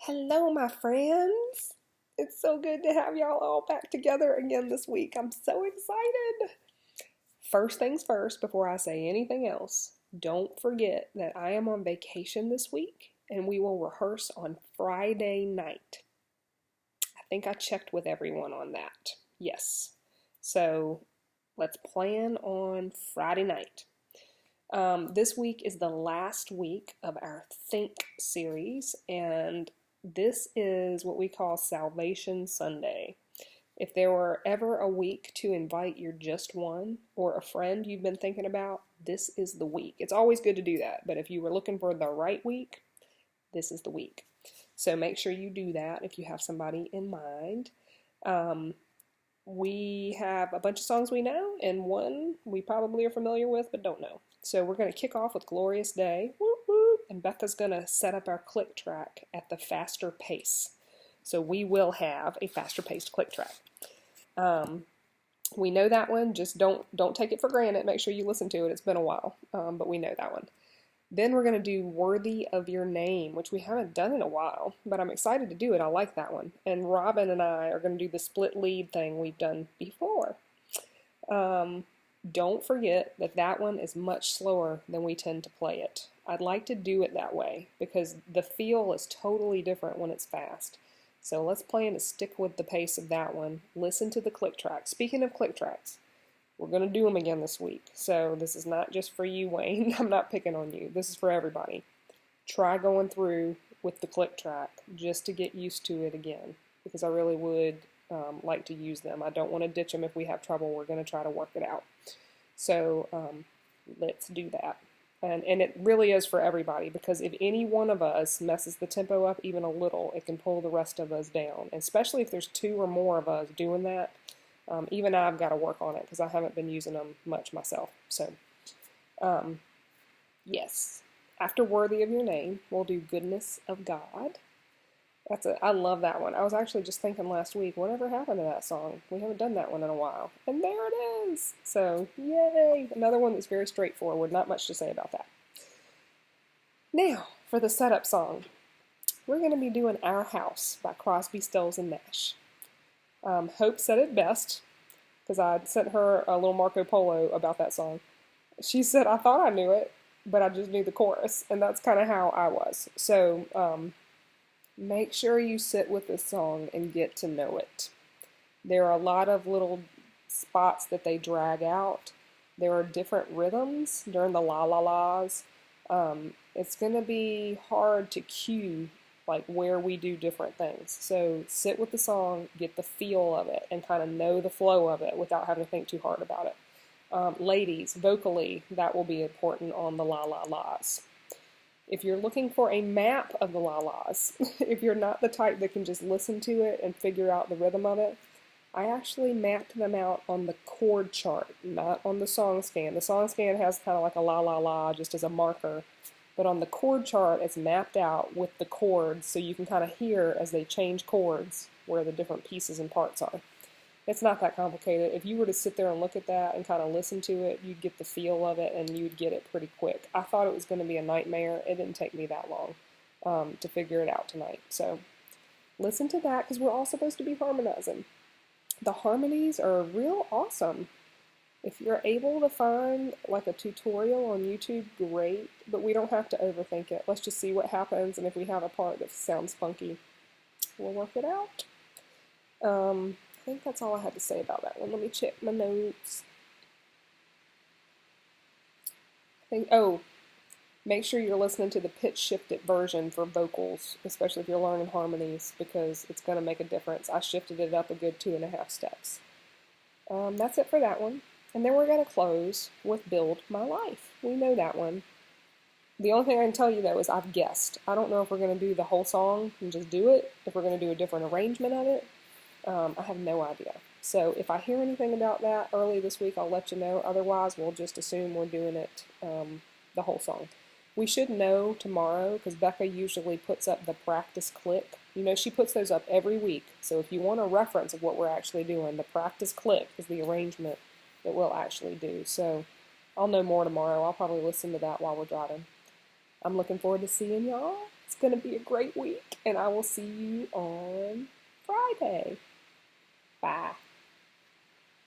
Hello, my friends. It's so good to have y'all all back together again this week. I'm so excited. First things first, before I say anything else, don't forget that I am on vacation this week and we will rehearse on Friday night. I think I checked with everyone on that. Yes. So let's plan on Friday night. This week is the last week of our Think series, and this is what we call Salvation Sunday. If there were ever a week to invite your just one or a friend you've been thinking about, this is the week. It's always good to do that, but if you were looking for the right week, this is the week. So make sure you do that if you have somebody in mind. Um, we have a bunch of songs we know, and one we probably are familiar with but don't know. So we're going to kick off with Glorious Day, whoop, whoop, and Becca's going to set up our click track at the faster pace. So we will have a faster paced click track. We know that one, just don't take it for granted. Make sure you listen to it. It's been a while, but we know that one. Then we're going to do Worthy of Your Name, which we haven't done in a while, but I'm excited to do it. I like that one. And Robin and I are going to do the split lead thing we've done before. Don't forget that that one is much slower than we tend to play it. I'd like to do it that way because the feel is totally different when it's fast. So let's plan to stick with the pace of that one. Listen to the click tracks. Speaking of click tracks, we're going to do them again this week. So this is not just for you, Wayne. I'm not picking on you. This is for everybody. Try going through with the click track just to get used to it again, because I really would like to use them. I don't want to ditch them if we have trouble. We're going to try to work it out. So let's do that. And it really is for everybody, because if any one of us messes the tempo up even a little, it can pull the rest of us down. And especially if there's two or more of us doing that, even I've got to work on it because I haven't been using them much myself. So, yes. After Worthy of Your Name, we'll do Goodness of God. I love that one. I was actually just thinking last week, whatever happened to that song? We haven't done that one in a while. And there it is! So, yay! Another one that's very straightforward. Not much to say about that. Now, for the setup song. We're going to be doing Our House by Crosby, Stills, and Nash. Hope said it best, because I sent her a little Marco Polo about that song. She said, I thought I knew it, but I just knew the chorus, and that's kind of how I was. So, make sure you sit with this song and get to know it. There are a lot of little spots that they drag out. There are different rhythms during the la-la-las. It's going to be hard to cue like where we do different things. So sit with the song, get the feel of it, and kind of know the flow of it without having to think too hard about it. Ladies, vocally, that will be important on the la-la-las. If you're looking for a map of the la-las, if you're not the type that can just listen to it and figure out the rhythm of it, I actually mapped them out on the chord chart, not on the song scan. The song scan has kind of like a la-la-la just as a marker, but on the chord chart it's mapped out with the chords so you can kind of hear as they change chords where the different pieces and parts are. It's not that complicated. If you were to sit there and look at that and kind of listen to it, you'd get the feel of it and you'd get it pretty quick. I thought it was going to be a nightmare. It didn't take me that long to figure it out tonight. So listen to that because we're all supposed to be harmonizing. The harmonies are real awesome. If you're able to find like a tutorial on YouTube, great, but we don't have to overthink it. Let's just see what happens, and if we have a part that sounds funky, we'll work it out. I think that's all I had to say about that one. Let me check my notes. Make sure you're listening to the pitch shifted version for vocals, especially if you're learning harmonies, because it's going to make a difference. I shifted it up a good 2.5 steps. That's it for that one. And then we're going to close with Build My Life. We know that one. The only thing I can tell you, though, is I've guessed. I don't know if we're going to do the whole song and just do it, if we're going to do a different arrangement of it. I have no idea. So if I hear anything about that early this week, I'll let you know. Otherwise, we'll just assume we're doing it the whole song. We should know tomorrow, because Becca usually puts up the practice clip. You know, she puts those up every week. So if you want a reference of what we're actually doing, the practice clip is the arrangement that we'll actually do. So I'll know more tomorrow. I'll probably listen to that while we're driving. I'm looking forward to seeing y'all. It's going to be a great week, and I will see you on Friday. Bye.